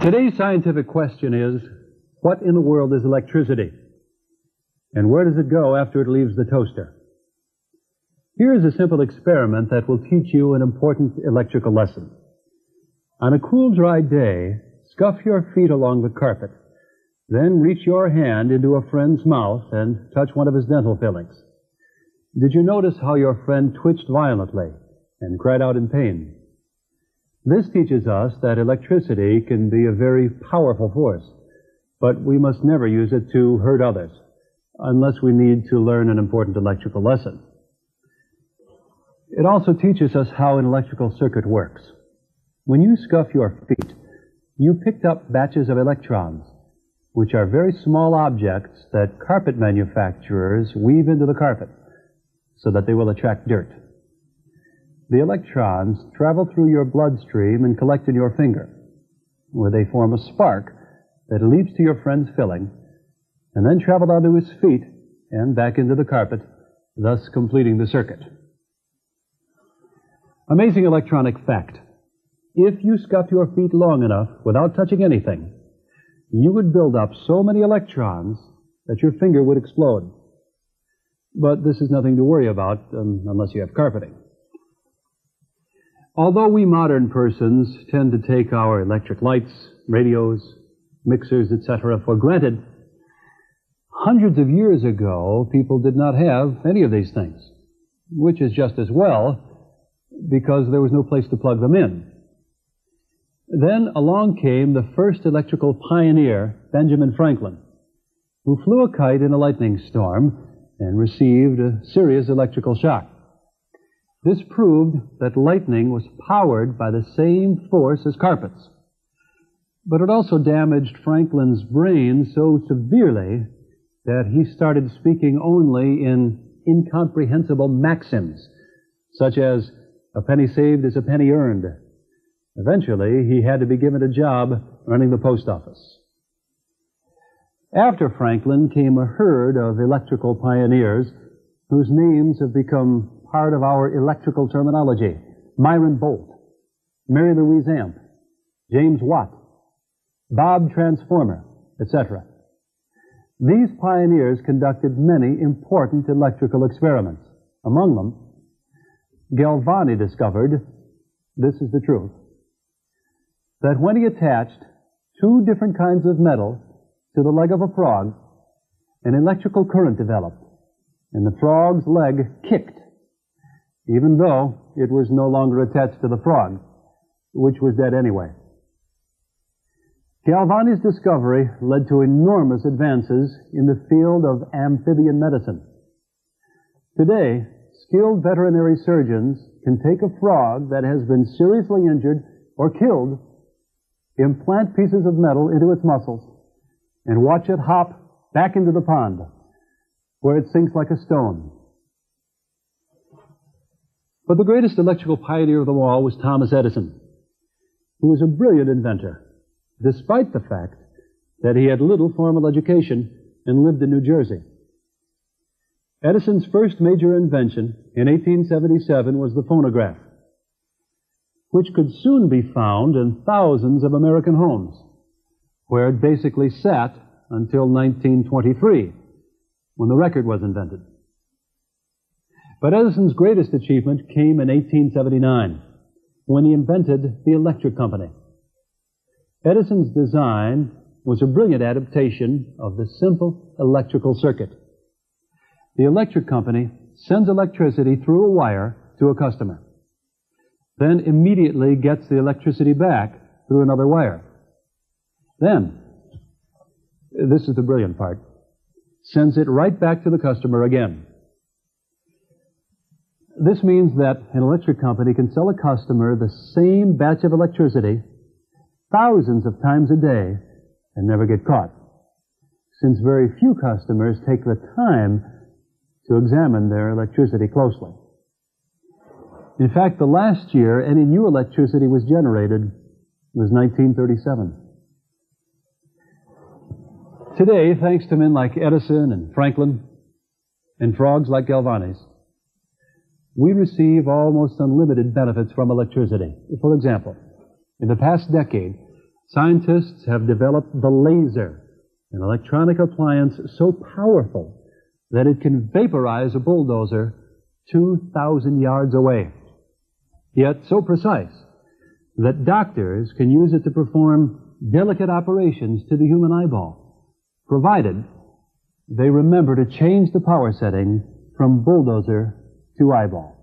Today's scientific question is, what in the world is electricity? And where does it go after it leaves the toaster? Here is a simple experiment that will teach you an important electrical lesson. On a cool, dry day, scuff your feet along the carpet. Then reach your hand into a friend's mouth and touch one of his dental fillings. Did you notice how your friend twitched violently and cried out in pain? This teaches us that electricity can be a very powerful force, but we must never use it to hurt others, unless we need to learn an important electrical lesson. It also teaches us how an electrical circuit works. When you scuff your feet, you picked up batches of electrons, which are very small objects that carpet manufacturers weave into the carpet so that they will attract dirt. The electrons travel through your bloodstream and collect in your finger, where they form a spark that leaps to your friend's filling and then travel down to his feet and back into the carpet, thus completing the circuit. Amazing electronic fact. If you scuff your feet long enough without touching anything, you would build up so many electrons that your finger would explode. But this is nothing to worry about unless you have carpeting. Although we modern persons tend to take our electric lights, radios, mixers, etc. for granted, hundreds of years ago, people did not have any of these things, which is just as well, because there was no place to plug them in. Then along came the first electrical pioneer, Benjamin Franklin, who flew a kite in a lightning storm and received a serious electrical shock. This proved that lightning was powered by the same force as carpets. But it also damaged Franklin's brain so severely that he started speaking only in incomprehensible maxims, such as, "A penny saved is a penny earned." Eventually, he had to be given a job running the post office. After Franklin came a herd of electrical pioneers whose names have become part of our electrical terminology: Myron Bolt, Mary Louise Amp, James Watt, Bob Transformer, etc. These pioneers conducted many important electrical experiments. Among them, Galvani discovered, this is the truth, that when he attached two different kinds of metal to the leg of a frog, an electrical current developed, and the frog's leg kicked, even though it was no longer attached to the frog, which was dead anyway. Galvani's discovery led to enormous advances in the field of amphibian medicine. Today, skilled veterinary surgeons can take a frog that has been seriously injured or killed, implant pieces of metal into its muscles, and watch it hop back into the pond, where it sinks like a stone. But the greatest electrical pioneer of them all was Thomas Edison, who was a brilliant inventor, despite the fact that he had little formal education and lived in New Jersey. Edison's first major invention in 1877 was the phonograph, which could soon be found in thousands of American homes, where it basically sat until 1923, when the record was invented. But Edison's greatest achievement came in 1879, when he invented the electric company. Edison's design was a brilliant adaptation of the simple electrical circuit. The electric company sends electricity through a wire to a customer, then immediately gets the electricity back through another wire. Then, this is the brilliant part, sends it right back to the customer again. This means that an electric company can sell a customer the same batch of electricity thousands of times a day and never get caught, since very few customers take the time to examine their electricity closely. In fact, the last year any new electricity was generated was 1937. Today, thanks to men like Edison and Franklin and frogs like Galvani's, we receive almost unlimited benefits from electricity. For example, in the past decade, Scientists have developed the laser, an electronic appliance so powerful that it can vaporize a bulldozer 2,000 yards away, yet so precise that doctors can use it to perform delicate operations to the human eyeball, provided they remember to change the power setting from bulldozer to eyeball.